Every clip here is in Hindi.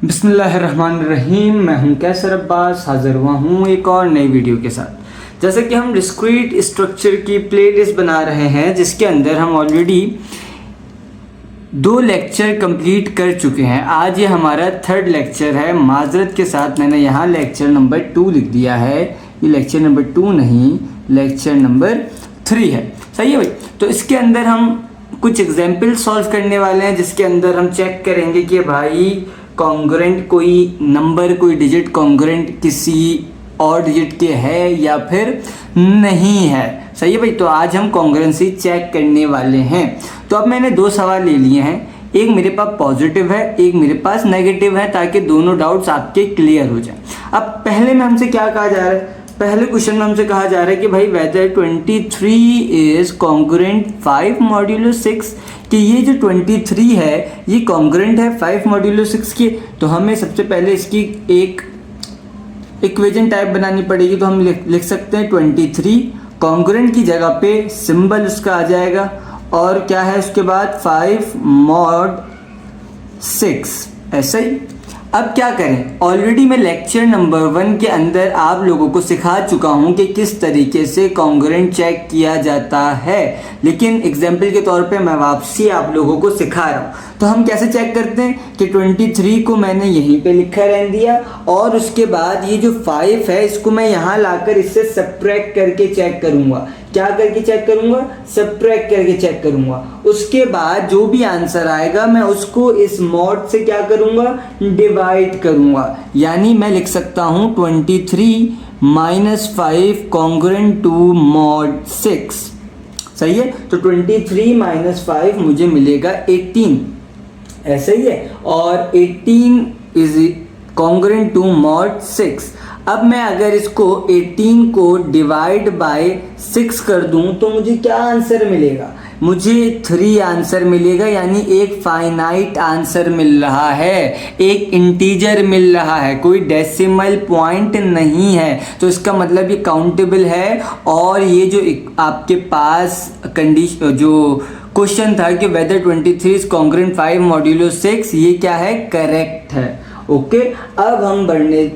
बिस्मिल्लाहिर्रहमानिर्रहीम। मैं हूं कैसर अब्बास, हाज़िर हुआ हूं एक और नई वीडियो के साथ। जैसे कि हम डिस्क्रीट स्ट्रक्चर की प्लेलिस्ट बना रहे हैं, जिसके अंदर हम ऑलरेडी 2 लेक्चर कंप्लीट कर चुके हैं। आज ये हमारा 3rd लेक्चर है। माजरत के साथ मैंने यहाँ लेक्चर नंबर 2 लिख दिया है। ये लेक्चर नंबर 2 नहीं, लेक्चर नंबर 3 है। सही है भाई। तो इसके अंदर हम कुछ एग्जाम्पल सॉल्व करने वाले हैं, जिसके अंदर हम चेक करेंगे कि भाई कॉन्ग्रुएंट कोई नंबर, कोई डिजिट कॉन्ग्रुएंट किसी और डिजिट के है या फिर नहीं है। सही है भाई। तो आज हम कॉन्ग्रुएंसी चेक करने वाले हैं। तो अब मैंने 2 सवाल ले लिए हैं, एक मेरे पास पॉजिटिव है, एक मेरे पास नेगेटिव है, ताकि दोनों डाउट्स आपके क्लियर हो जाए। अब पहले में हमसे क्या कहा जा रहा है? पहले क्वेश्चन में हमसे कहा जा रहा है कि भाई वेदर 23 इज कॉन्ग्रुएंट 5 मॉड्यूलो 6, कि ये जो 23 है ये कॉन्ग्रुएंट है 5 मॉड्यूलो 6 के। तो हमें सबसे पहले इसकी एक इक्वेशन टाइप बनानी पड़ेगी। तो हम लिख सकते हैं 23 कॉन्ग्रुएंट की जगह पे सिंबल उसका आ जाएगा, और क्या है उसके बाद 5 मॉड 6, ऐसा ही। अब क्या करें? ऑलरेडी मैं लेक्चर नंबर 1 के अंदर आप लोगों को सिखा चुका हूं कि किस तरीके से कॉन्ग्रुएंट चेक किया जाता है, लेकिन एग्जाम्पल के तौर पे मैं वापसी आप लोगों को सिखा रहा हूं। तो हम कैसे चेक करते हैं कि 23 को मैंने यहीं पे लिखा रहने दिया, और उसके बाद ये जो 5 है इसको मैं यहाँ लाकर इससे सब्ट्रैक्ट करके चेक करूँगा। क्या करके चेक करूँगा? सब्ट्रैक्ट करके चेक करूँगा। उसके बाद जो भी आंसर आएगा मैं उसको इस मॉड से क्या करूँगा? डिवाइड करूँगा। यानी मैं लिख सकता हूँ 23 - 5 कॉन्ग्रुएंट टू मॉड 6। सही है। तो 23 - 5 मुझे मिलेगा 18, ऐसा ही है। और 18 इज कॉन्ग्रुएंट टू मॉड 6। अब मैं अगर इसको 18 को डिवाइड बाय 6 कर दूं तो मुझे क्या आंसर मिलेगा? मुझे 3 आंसर मिलेगा, यानी एक फाइनाइट आंसर मिल रहा है, एक इंटीजर मिल रहा है, कोई डेसिमल पॉइंट नहीं है। तो इसका मतलब ये काउंटेबल है। और ये जो आपके पास कंडीशन जो क्वेश्चन था कि वेदर 23 इज कॉन्ग्रुएंट 5 मॉड्यूलो 6, ये क्या है? करेक्ट है। ओके। अब हम बढ़ने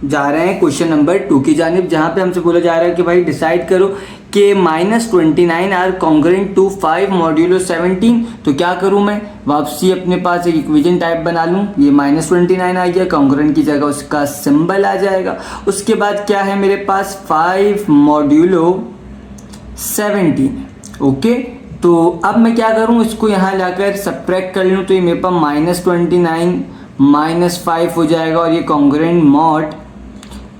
जा रहे हैं क्वेश्चन नंबर 2 की जानिब, जहां पे हमसे बोला जा रहा है कि भाई डिसाइड करो कि -29 आर कॉन्ग्रुएंट टू 5 मॉड्यूलो 17। तो क्या करूं मैं? वापसी अपने पास एक इक्वेशन टाइप बना लूं। ये -29 आ गया, कॉन्ग्रुएंट की जगह उसका सिंबल आ जाएगा। उसके बाद क्या है मेरे पास? 5 मॉड्यूलो 17। ओके। तो अब मैं क्या करूं? इसको यहाँ लाकर सब्ट्रैक्ट कर लूं, तो ये मेरे पास -29 - 5 हो जाएगा, और ये कॉन्ग्रुएंट मॉड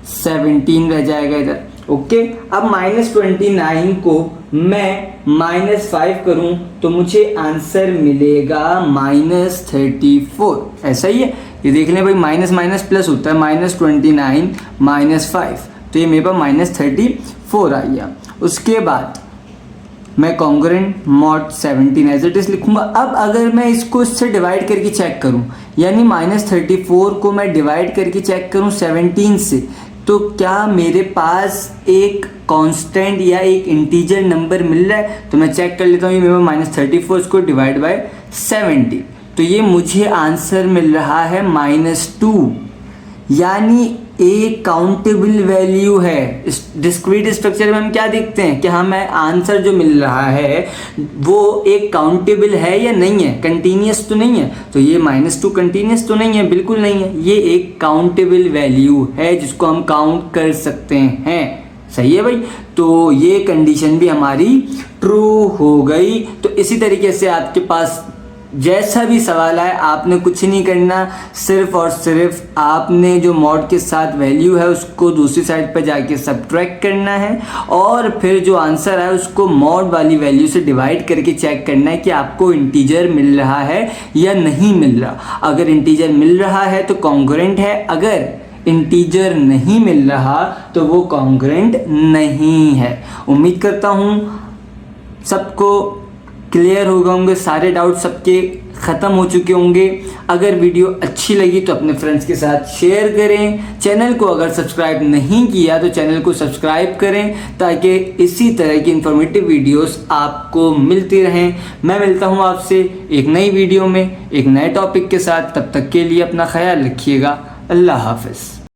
17 रह जाएगा इधर। ओके। अब -29 को मैं -5 करूं तो मुझे आंसर मिलेगा -34, ऐसा ही है। ये देख लें भाई, माइनस माइनस प्लस होता है, -29 - 5, तो ये मेरे पास -34 आ गया। उसके बाद मैं congruent mod 17 as it is लिखूंगा। अब अगर मैं इसको इससे डिवाइड करके चेक करूं, यानी -34 को मैं डिवाइड करके चेक करूं 17 से, तो क्या मेरे पास एक कांस्टेंट या एक इंटीजर नंबर मिल रहा है? तो मैं चेक कर लेता हूँ। ये मेरे पास -34 को डिवाइड बाय 17, तो ये मुझे आंसर मिल रहा है -2, यानी एक काउंटेबल वैल्यू है। डिस्क्रीट स्ट्रक्चर में हम क्या देखते हैं कि हमें आंसर जो मिल रहा है वो एक काउंटेबल है या नहीं है, कंटिन्यूस तो नहीं है। तो ये -2 कंटिन्यूस तो नहीं है, बिल्कुल नहीं है। ये एक काउंटेबल वैल्यू है जिसको हम काउंट कर सकते हैं। सही है भाई। तो ये कंडीशन भी हमारी ट्रू हो गई। तो इसी तरीके से आपके पास जैसा भी सवाल आए, आपने कुछ नहीं करना, सिर्फ और सिर्फ आपने जो मॉड के साथ वैल्यू है उसको दूसरी साइड पर जाके सब्ट्रैक्ट करना है, और फिर जो आंसर है उसको मॉड वाली वैल्यू से डिवाइड करके चेक करना है कि आपको इंटीजर मिल रहा है या नहीं मिल रहा। अगर इंटीजर मिल रहा है तो कॉन्ग्रुएंट है, अगर इंटीजर नहीं मिल रहा तो वो कॉन्ग्रुएंट नहीं है। उम्मीद करता हूँ सबको क्लियर हो गए होंगे, सारे डाउट सबके ख़त्म हो चुके होंगे। अगर वीडियो अच्छी लगी तो अपने फ्रेंड्स के साथ शेयर करें। चैनल को अगर सब्सक्राइब नहीं किया तो चैनल को सब्सक्राइब करें ताकि इसी तरह की इन्फॉर्मेटिव वीडियोस आपको मिलती रहें। मैं मिलता हूं आपसे एक नई वीडियो में एक नए टॉपिक के साथ। तब तक के लिए अपना ख्याल रखिएगा। अल्लाह हाफ़िज़।